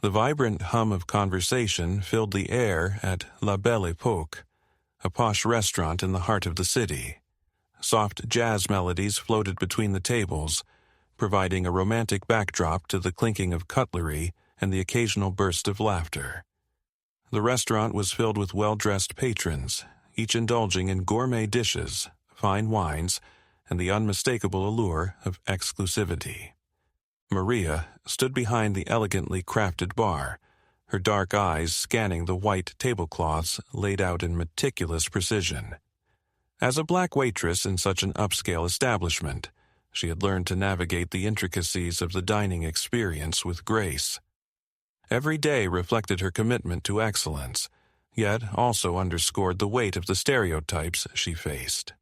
The vibrant hum of conversation filled the air at La Belle Époque, a posh restaurant in the heart of the city. Soft jazz melodies floated between the tables, providing a romantic backdrop to the clinking of cutlery and the occasional burst of laughter. The restaurant was filled with well-dressed patrons, each indulging in gourmet dishes, fine wines, and the unmistakable allure of exclusivity. Maria stood behind the elegantly crafted bar, her dark eyes scanning the white tablecloths laid out in meticulous precision. As a black waitress in such an upscale establishment, she had learned to navigate the intricacies of the dining experience with grace. Every day reflected her commitment to excellence, yet also underscored the weight of the stereotypes she faced.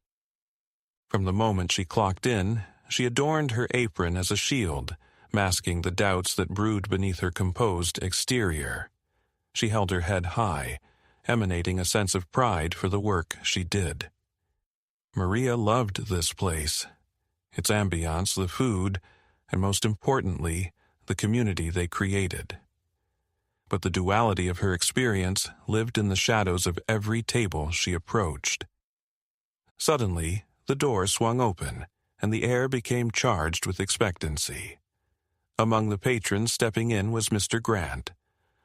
From the moment she clocked in, she adorned her apron as a shield, masking the doubts that brewed beneath her composed exterior. She held her head high, emanating a sense of pride for the work she did. Maria loved this place, its ambiance, the food, and most importantly, the community they created. But the duality of her experience lived in the shadows of every table she approached. Suddenly, the door swung open, and the air became charged with expectancy. Among the patrons stepping in was Mr. Grant,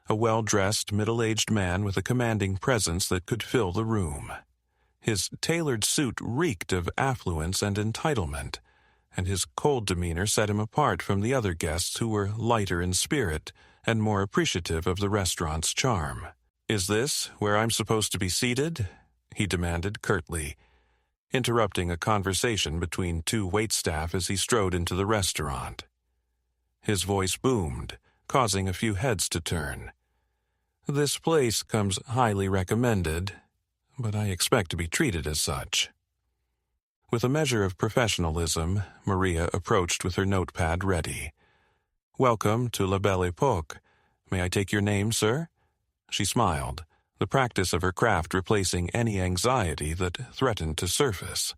a well-dressed, middle-aged man with a commanding presence that could fill the room. His tailored suit reeked of affluence and entitlement, and his cold demeanor set him apart from the other guests who were lighter in spirit and more appreciative of the restaurant's charm. "Is this where I'm supposed to be seated?" he demanded curtly, interrupting a conversation between two waitstaff as he strode into the restaurant. His voice boomed, causing a few heads to turn. "This place comes highly recommended, but I expect to be treated as such." With a measure of professionalism, Maria approached with her notepad ready. "Welcome to La Belle Époque. May I take your name, sir?" She smiled, the practice of her craft replacing any anxiety that threatened to surface.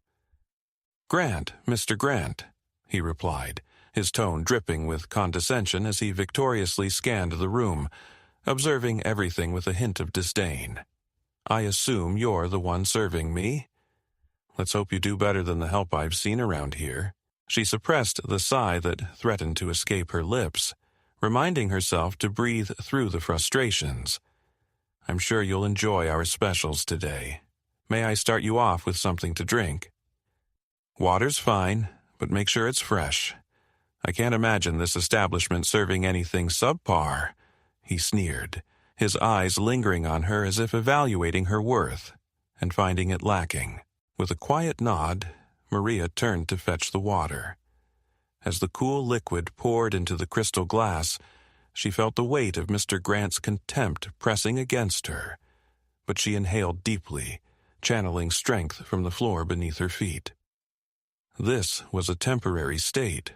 "Grant, Mr. Grant," he replied, his tone dripping with condescension as he victoriously scanned the room, observing everything with a hint of disdain. "I assume you're the one serving me? Let's hope you do better than the help I've seen around here." She suppressed the sigh that threatened to escape her lips, reminding herself to breathe through the frustrations. "I'm sure you'll enjoy our specials today. May I start you off with something to drink?" "Water's fine, but make sure it's fresh. I can't imagine this establishment serving anything subpar," he sneered, his eyes lingering on her as if evaluating her worth, and finding it lacking. With a quiet nod, Maria turned to fetch the water. As the cool liquid poured into the crystal glass, she felt the weight of Mr. Grant's contempt pressing against her, but she inhaled deeply, channeling strength from the floor beneath her feet. This was a temporary state,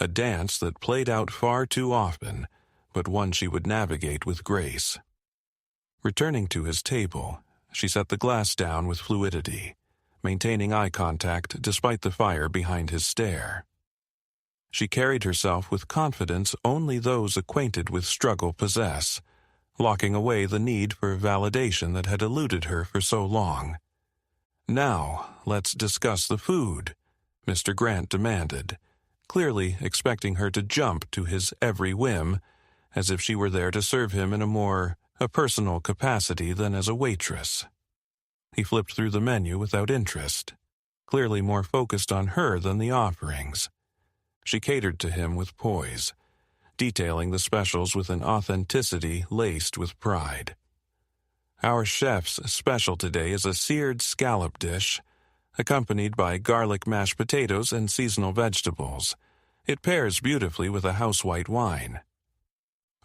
a dance that played out far too often, but one she would navigate with grace. Returning to his table, she set the glass down with fluidity, maintaining eye contact despite the fire behind his stare. She carried herself with confidence only those acquainted with struggle possess, locking away the need for validation that had eluded her for so long. "Now, let's discuss the food," Mr. Grant demanded, clearly expecting her to jump to his every whim, as if she were there to serve him in a personal capacity than as a waitress. He flipped through the menu without interest, clearly more focused on her than the offerings. She catered to him with poise, detailing the specials with an authenticity laced with pride. "Our chef's special today is a seared scallop dish, accompanied by garlic mashed potatoes and seasonal vegetables. It pairs beautifully with a house white wine."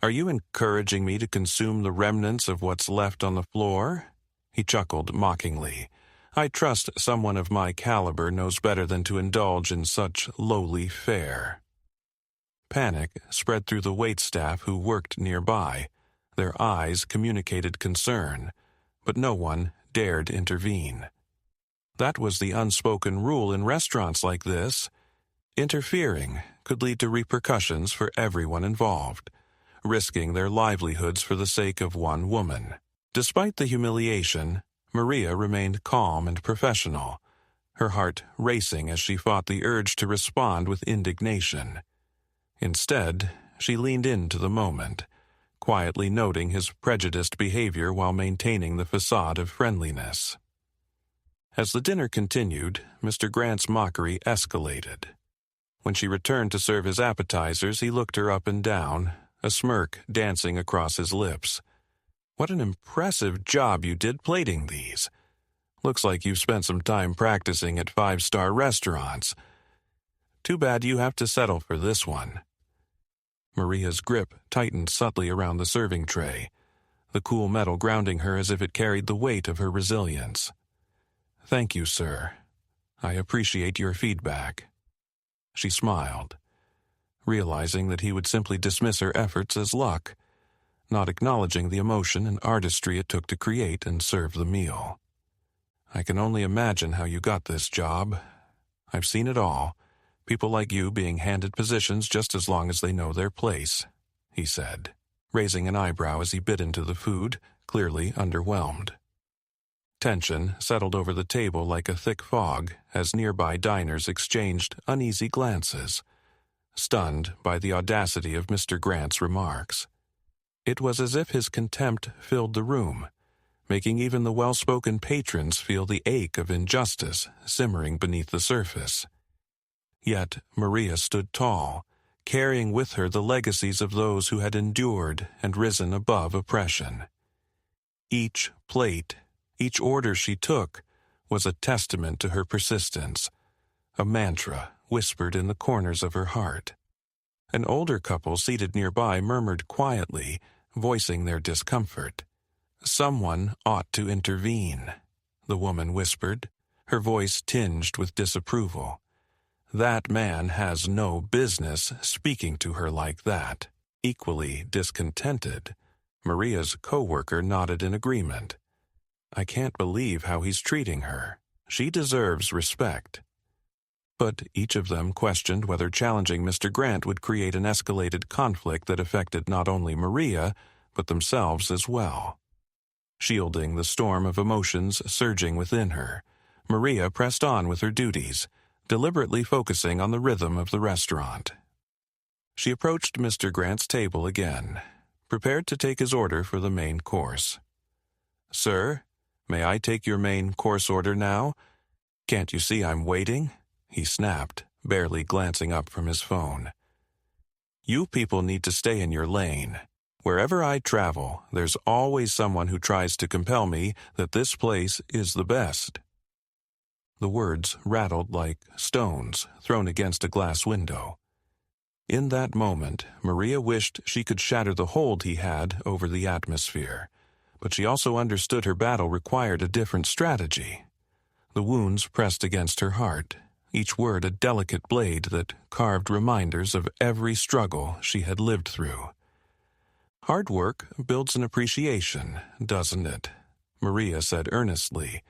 "Are you encouraging me to consume the remnants of what's left on the floor?" He chuckled mockingly. "I trust someone of my caliber knows better than to indulge in such lowly fare." Panic spread through the waitstaff who worked nearby. Their eyes communicated concern, but no one dared intervene. That was the unspoken rule in restaurants like this. Interfering could lead to repercussions for everyone involved, risking their livelihoods for the sake of one woman. Despite the humiliation, Maria remained calm and professional, her heart racing as she fought the urge to respond with indignation. Instead, she leaned into the moment, quietly noting his prejudiced behavior while maintaining the facade of friendliness. As the dinner continued, Mr. Grant's mockery escalated. When she returned to serve his appetizers, he looked her up and down, a smirk dancing across his lips. "What an impressive job you did plating these. Looks like you've spent some time practicing at five-star restaurants. Too bad you have to settle for this one." Maria's grip tightened subtly around the serving tray, the cool metal grounding her as if it carried the weight of her resilience. "Thank you, sir. I appreciate your feedback." She smiled, realizing that he would simply dismiss her efforts as luck, not acknowledging the emotion and artistry it took to create and serve the meal. "I can only imagine how you got this job. I've seen it all, people like you being handed positions just as long as they know their place," he said, raising an eyebrow as he bit into the food, clearly underwhelmed. Tension settled over the table like a thick fog as nearby diners exchanged uneasy glances, stunned by the audacity of Mr. Grant's remarks. It was as if his contempt filled the room, making even the well-spoken patrons feel the ache of injustice simmering beneath the surface. Yet Maria stood tall, carrying with her the legacies of those who had endured and risen above oppression. Each plate, each order she took, was a testament to her persistence, a mantra whispered in the corners of her heart. An older couple seated nearby murmured quietly, voicing their discomfort. "Someone ought to intervene," the woman whispered, her voice tinged with disapproval. "That man has no business speaking to her like that." Equally discontented, Maria's co-worker nodded in agreement. "I can't believe how he's treating her. She deserves respect." But each of them questioned whether challenging Mr. Grant would create an escalated conflict that affected not only Maria, but themselves as well. Shielding the storm of emotions surging within her, Maria pressed on with her duties, deliberately focusing on the rhythm of the restaurant. She approached Mr. Grant's table again, prepared to take his order for the main course. "Sir, may I take your main course order now? Can't you see I'm waiting?" he snapped, barely glancing up from his phone. "You people need to stay in your lane. Wherever I travel, there's always someone who tries to compel me that this place is the best." The words rattled like stones thrown against a glass window. In that moment, Maria wished she could shatter the hold he had over the atmosphere, but she also understood her battle required a different strategy. The wounds pressed against her heart, each word a delicate blade that carved reminders of every struggle she had lived through. "Hard work builds an appreciation, doesn't it?" Maria said earnestly,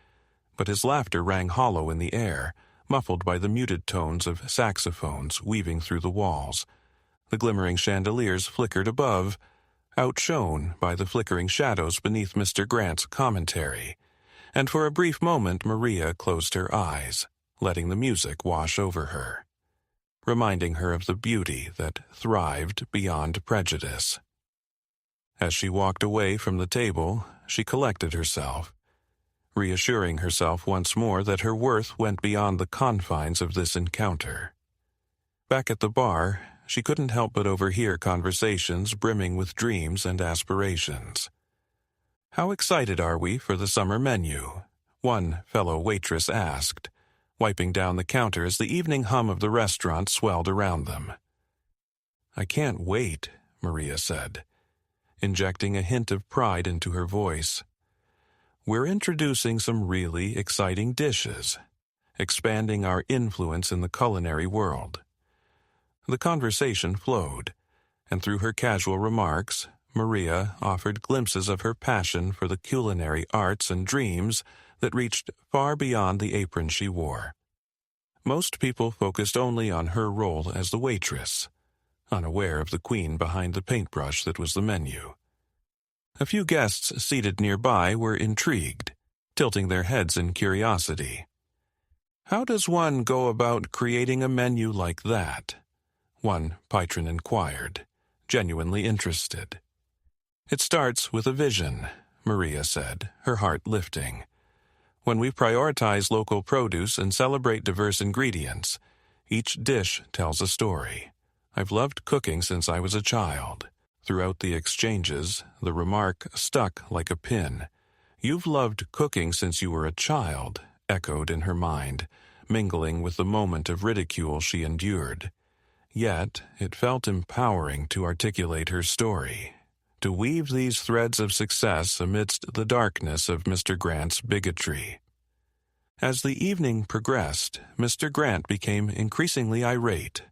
but his laughter rang hollow in the air, muffled by the muted tones of saxophones weaving through the walls. The glimmering chandeliers flickered above, outshone by the flickering shadows beneath Mr. Grant's commentary, and for a brief moment Maria closed her eyes, letting the music wash over her, reminding her of the beauty that thrived beyond prejudice. As she walked away from the table, she collected herself, reassuring herself once more that her worth went beyond the confines of this encounter. Back at the bar, she couldn't help but overhear conversations brimming with dreams and aspirations. "How excited are we for the summer menu?" one fellow waitress asked, wiping down the counter as the evening hum of the restaurant swelled around them. "I can't wait," Maria said, injecting a hint of pride into her voice. "We're introducing some really exciting dishes, expanding our influence in the culinary world." The conversation flowed, and through her casual remarks, Maria offered glimpses of her passion for the culinary arts and dreams that reached far beyond the apron she wore. Most people focused only on her role as the waitress, unaware of the queen behind the paintbrush that was the menu. A few guests seated nearby were intrigued, tilting their heads in curiosity. "How does one go about creating a menu like that?" one patron inquired, genuinely interested. "It starts with a vision," Maria said, her heart lifting. "When we prioritize local produce and celebrate diverse ingredients, each dish tells a story. I've loved cooking since I was a child." Throughout the exchanges, the remark stuck like a pin. "You've loved cooking since you were a child," echoed in her mind, mingling with the moment of ridicule she endured. Yet it felt empowering to articulate her story, to weave these threads of success amidst the darkness of Mr. Grant's bigotry. As the evening progressed, Mr. Grant became increasingly irate,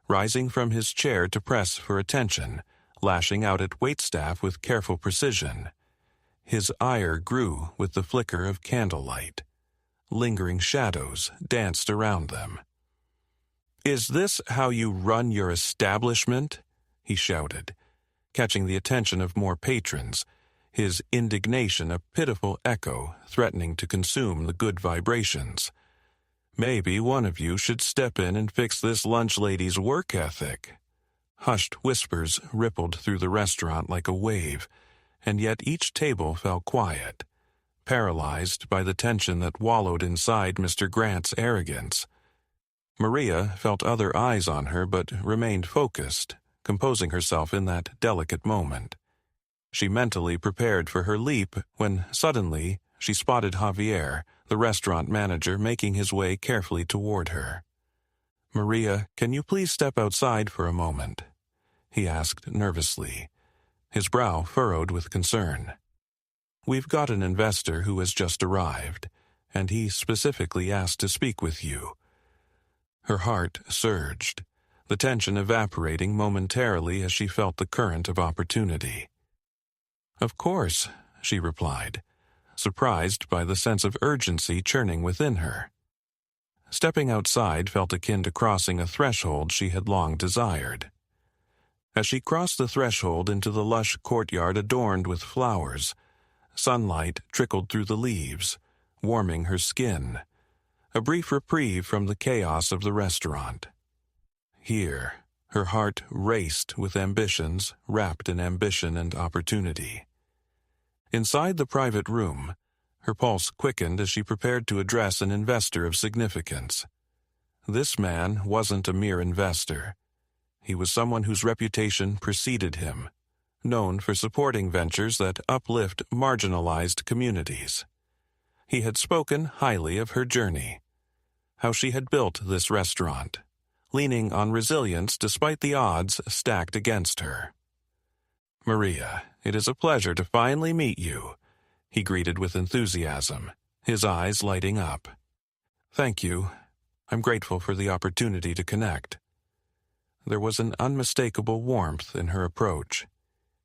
rising from his chair to press for attention, lashing out at waitstaff with careful precision. His ire grew with the flicker of candlelight. Lingering shadows danced around them. "Is this how you run your establishment?" he shouted, catching the attention of more patrons, his indignation a pitiful echo threatening to consume the good vibrations. "Maybe one of you should step in and fix this lunch lady's work ethic." Hushed whispers rippled through the restaurant like a wave, and yet each table fell quiet, paralyzed by the tension that wallowed inside Mr. Grant's arrogance. Maria felt other eyes on her but remained focused, composing herself in that delicate moment. She mentally prepared for her leap when suddenly she spotted Javier, the restaurant manager, making his way carefully toward her. "Maria, can you please step outside for a moment?" he asked nervously, his brow furrowed with concern. "We've got an investor who has just arrived, and he specifically asked to speak with you." Her heart surged, the tension evaporating momentarily as she felt the current of opportunity. "Of course," she replied, surprised by the sense of urgency churning within her. Stepping outside felt akin to crossing a threshold she had long desired. As she crossed the threshold into the lush courtyard adorned with flowers, sunlight trickled through the leaves, warming her skin, a brief reprieve from the chaos of the restaurant. Here, her heart raced with ambitions wrapped in ambition and opportunity. Inside the private room, her pulse quickened as she prepared to address an investor of significance. This man wasn't a mere investor. He was someone whose reputation preceded him, known for supporting ventures that uplift marginalized communities. He had spoken highly of her journey, how she had built this restaurant, leaning on resilience despite the odds stacked against her. "Maria, it is a pleasure to finally meet you," he greeted with enthusiasm, his eyes lighting up. "Thank you. I'm grateful for the opportunity to connect." There was an unmistakable warmth in her approach,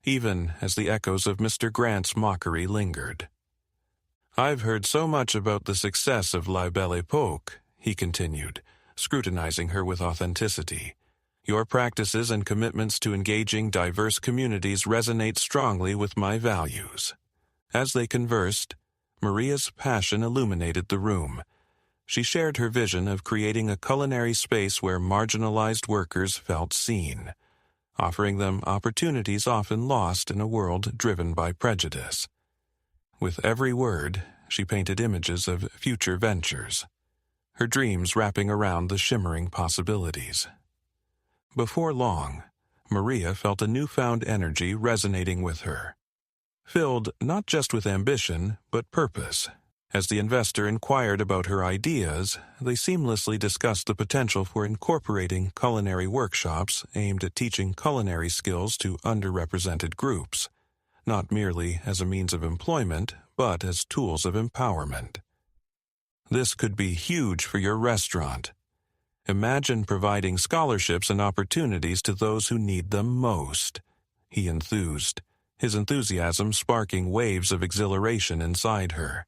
even as the echoes of Mr. Grant's mockery lingered. "I've heard so much about the success of La Belle Époque," he continued, scrutinizing her with authenticity. "Your practices and commitments to engaging diverse communities resonate strongly with my values." As they conversed, Maria's passion illuminated the room. She shared her vision of creating a culinary space where marginalized workers felt seen, offering them opportunities often lost in a world driven by prejudice. With every word, she painted images of future ventures, her dreams wrapping around the shimmering possibilities. Before long, Maria felt a newfound energy resonating with her, filled not just with ambition, but purpose. As the investor inquired about her ideas, they seamlessly discussed the potential for incorporating culinary workshops aimed at teaching culinary skills to underrepresented groups, not merely as a means of employment, but as tools of empowerment. "This could be huge for your restaurant. Imagine providing scholarships and opportunities to those who need them most," he enthused, his enthusiasm sparking waves of exhilaration inside her.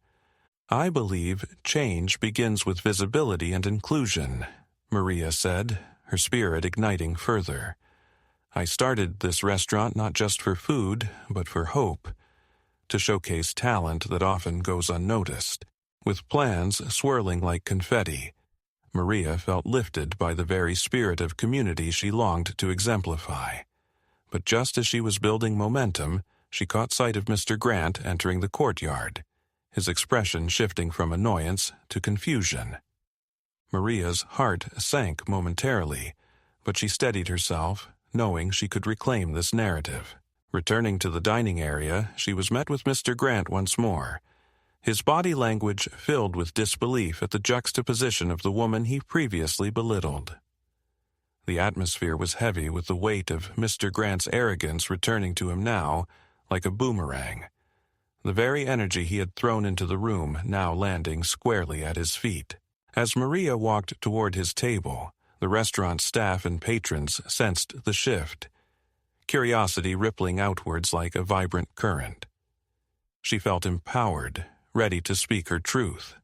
"I believe change begins with visibility and inclusion," Maria said, her spirit igniting further. I started this restaurant not just for food, but for hope, to showcase talent that often goes unnoticed. With plans swirling like confetti, Maria felt lifted by the very spirit of community she longed to exemplify. But just as she was building momentum, she caught sight of Mr. Grant entering the courtyard, his expression shifting from annoyance to confusion. Maria's heart sank momentarily, but she steadied herself, knowing she could reclaim this narrative. Returning to the dining area, she was met with Mr. Grant once more, his body language filled with disbelief at the juxtaposition of the woman he previously belittled. The atmosphere was heavy with the weight of Mr. Grant's arrogance returning to him now, like a boomerang. The very energy he had thrown into the room now landing squarely at his feet. As Maria walked toward his table, the restaurant staff and patrons sensed the shift, curiosity rippling outwards like a vibrant current. She felt empowered, ready to speak her truth.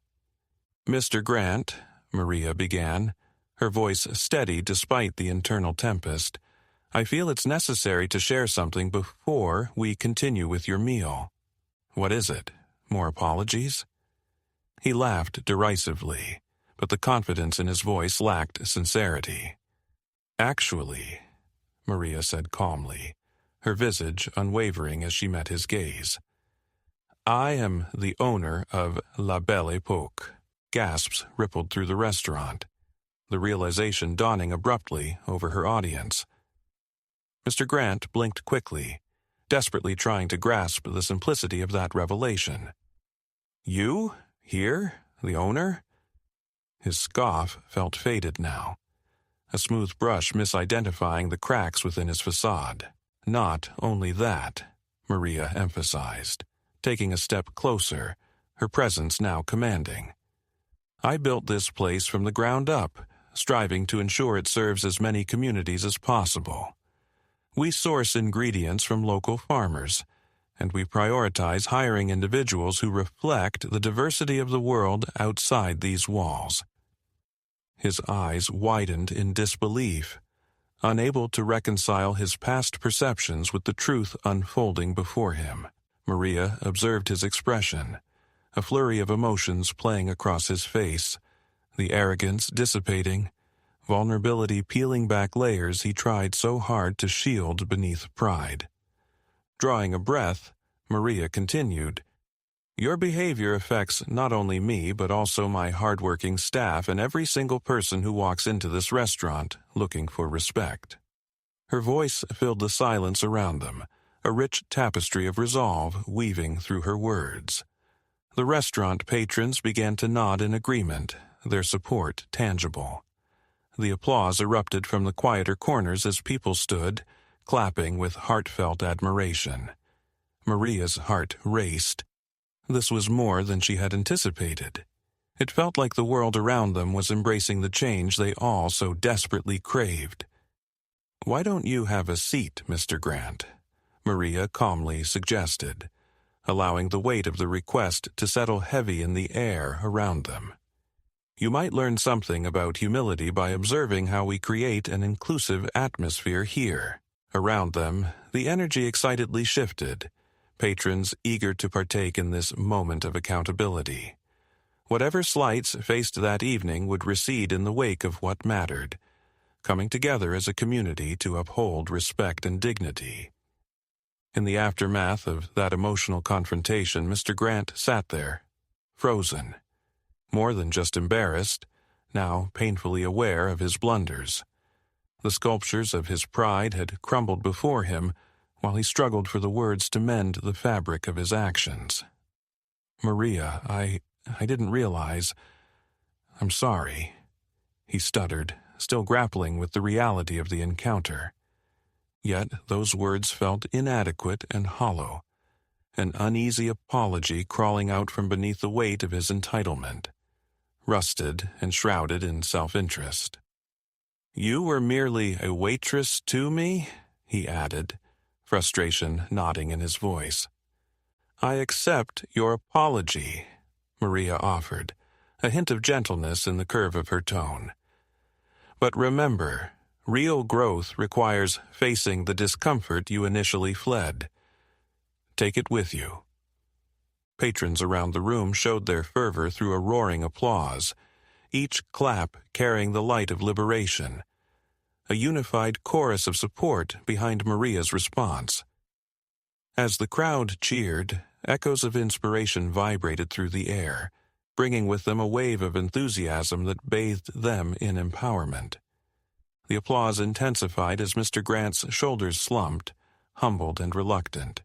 "Mr. Grant," Maria began, her voice steady despite the internal tempest, "I feel it's necessary to share something before we continue with your meal." "What is it? More apologies?" He laughed derisively, but the confidence in his voice lacked sincerity. "Actually," Maria said calmly, her visage unwavering as she met his gaze, "I am the owner of La Belle Époque." Gasps rippled through the restaurant, the realization dawning abruptly over her audience. Mr. Grant blinked quickly, desperately trying to grasp the simplicity of that revelation. "You? Here? The owner?" His scoff felt faded now, a smooth brush misidentifying the cracks within his facade. "Not only that," Maria emphasized, taking a step closer, her presence now commanding. "I built this place from the ground up, striving to ensure it serves as many communities as possible. We source ingredients from local farmers, and we prioritize hiring individuals who reflect the diversity of the world outside these walls." His eyes widened in disbelief, unable to reconcile his past perceptions with the truth unfolding before him. Maria observed his expression, a flurry of emotions playing across his face, the arrogance dissipating, vulnerability peeling back layers he tried so hard to shield beneath pride. Drawing a breath, Maria continued, "Your behavior affects not only me but also my hardworking staff and every single person who walks into this restaurant looking for respect." Her voice filled the silence around them, a rich tapestry of resolve weaving through her words. The restaurant patrons began to nod in agreement, their support tangible. The applause erupted from the quieter corners as people stood, clapping with heartfelt admiration. Maria's heart raced. This was more than she had anticipated. It felt like the world around them was embracing the change they all so desperately craved. "Why don't you have a seat, Mr. Grant?" Maria calmly suggested, allowing the weight of the request to settle heavy in the air around them. "You might learn something about humility by observing how we create an inclusive atmosphere here." Around them, the energy excitedly shifted, patrons eager to partake in this moment of accountability. Whatever slights faced that evening would recede in the wake of what mattered, coming together as a community to uphold respect and dignity. In the aftermath of that emotional confrontation, Mr. Grant sat there, frozen, more than just embarrassed, now painfully aware of his blunders. The sculptures of his pride had crumbled before him, while he struggled for the words to mend the fabric of his actions. "Maria, I didn't realize. I'm sorry," he stuttered, still grappling with the reality of the encounter. Yet those words felt inadequate and hollow, an uneasy apology crawling out from beneath the weight of his entitlement, rusted and shrouded in self-interest. "You were merely a waitress to me?" he added, frustration nodding in his voice. "I accept your apology," Maria offered, a hint of gentleness in the curve of her tone. "But remember, Real growth requires facing the discomfort you initially fled. Take it with you. Patrons around the room showed their fervor through a roaring applause, each clap carrying the light of liberation, a unified chorus of support behind Maria's response. As the crowd cheered, echoes of inspiration vibrated through the air, bringing with them a wave of enthusiasm that bathed them in empowerment. The applause intensified as Mr. Grant's shoulders slumped, humbled and reluctant.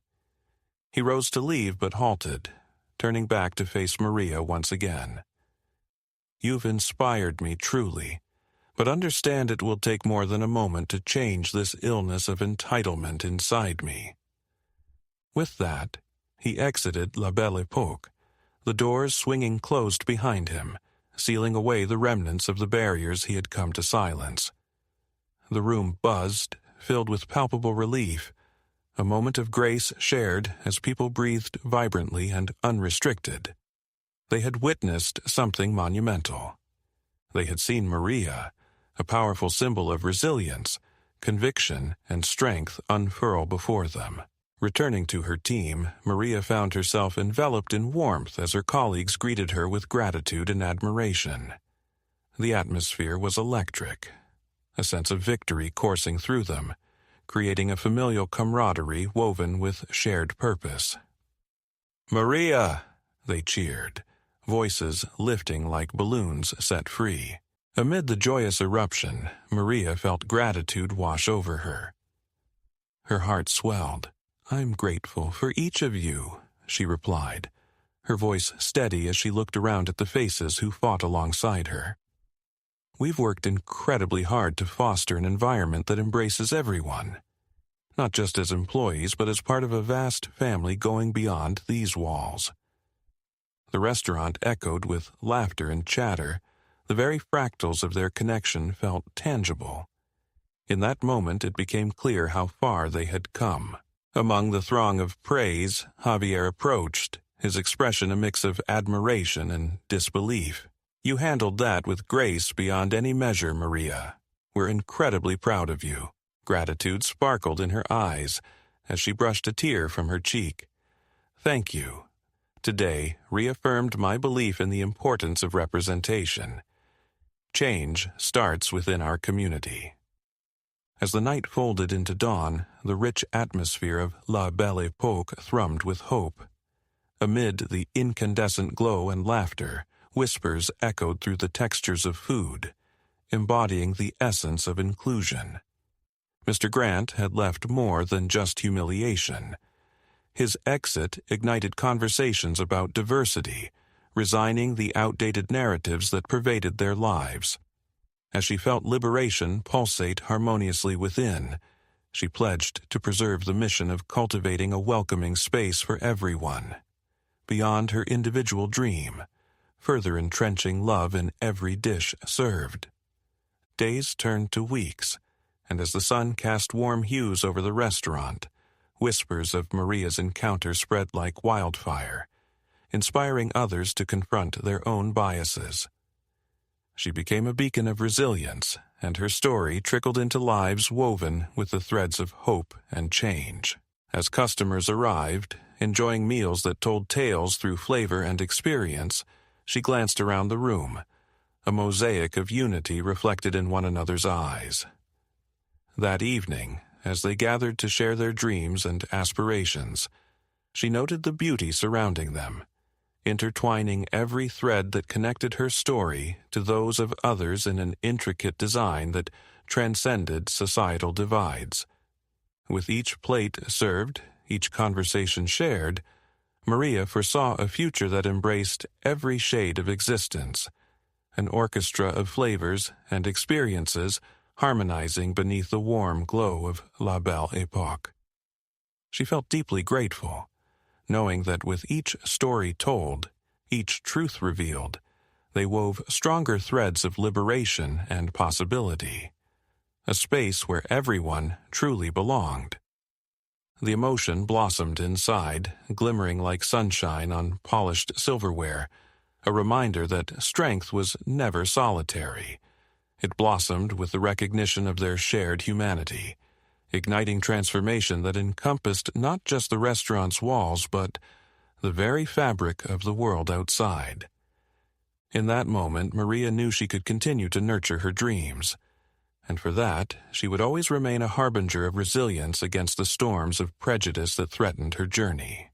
He rose to leave but halted, turning back to face Maria once again. "You've inspired me truly, but understand it will take more than a moment to change this illness of entitlement inside me." With that, he exited La Belle Époque, the doors swinging closed behind him, sealing away the remnants of the barriers he had come to silence. The room buzzed, filled with palpable relief, a moment of grace shared as people breathed vibrantly and unrestricted. They had witnessed something monumental. They had seen Maria, a powerful symbol of resilience, conviction, and strength unfurl before them. Returning to her team, Maria found herself enveloped in warmth as her colleagues greeted her with gratitude and admiration. The atmosphere was electric, a sense of victory coursing through them, creating a familial camaraderie woven with shared purpose. "Maria!" they cheered, voices lifting like balloons set free. Amid the joyous eruption, Maria felt gratitude wash over her. Her heart swelled. "I'm grateful for each of you," she replied, her voice steady as she looked around at the faces who fought alongside her. "We've worked incredibly hard to foster an environment that embraces everyone, not just as employees but as part of a vast family going beyond these walls." The restaurant echoed with laughter and chatter. The very fractals of their connection felt tangible. In that moment it became clear how far they had come. Among the throng of praise, Javier approached, his expression a mix of admiration and disbelief. "You handled that with grace beyond any measure, Maria. We're incredibly proud of you." Gratitude sparkled in her eyes as she brushed a tear from her cheek. "Thank you. Today reaffirmed my belief in the importance of representation. Change starts within our community." As the night folded into dawn, the rich atmosphere of La Belle Époque thrummed with hope. Amid the incandescent glow and laughter, whispers echoed through the textures of food, embodying the essence of inclusion. Mr. Grant had left more than just humiliation. His exit ignited conversations about diversity, resigning the outdated narratives that pervaded their lives. As she felt liberation pulsate harmoniously within, she pledged to preserve the mission of cultivating a welcoming space for everyone, beyond her individual dream, further entrenching love in every dish served. Days turned to weeks, and as the sun cast warm hues over the restaurant, whispers of Maria's encounter spread like wildfire, inspiring others to confront their own biases. She became a beacon of resilience, and her story trickled into lives woven with the threads of hope and change. As customers arrived, enjoying meals that told tales through flavor and experience, she glanced around the room, a mosaic of unity reflected in one another's eyes. That evening, as they gathered to share their dreams and aspirations, she noted the beauty surrounding them, intertwining every thread that connected her story to those of others in an intricate design that transcended societal divides. With each plate served, each conversation shared, Maria foresaw a future that embraced every shade of existence, an orchestra of flavors and experiences harmonizing beneath the warm glow of La Belle Époque. She felt deeply grateful, knowing that with each story told, each truth revealed, they wove stronger threads of liberation and possibility, a space where everyone truly belonged. The emotion blossomed inside, glimmering like sunshine on polished silverware, a reminder that strength was never solitary. It blossomed with the recognition of their shared humanity, igniting transformation that encompassed not just the restaurant's walls, but the very fabric of the world outside. In that moment, Maria knew she could continue to nurture her dreams, and for that, she would always remain a harbinger of resilience against the storms of prejudice that threatened her journey.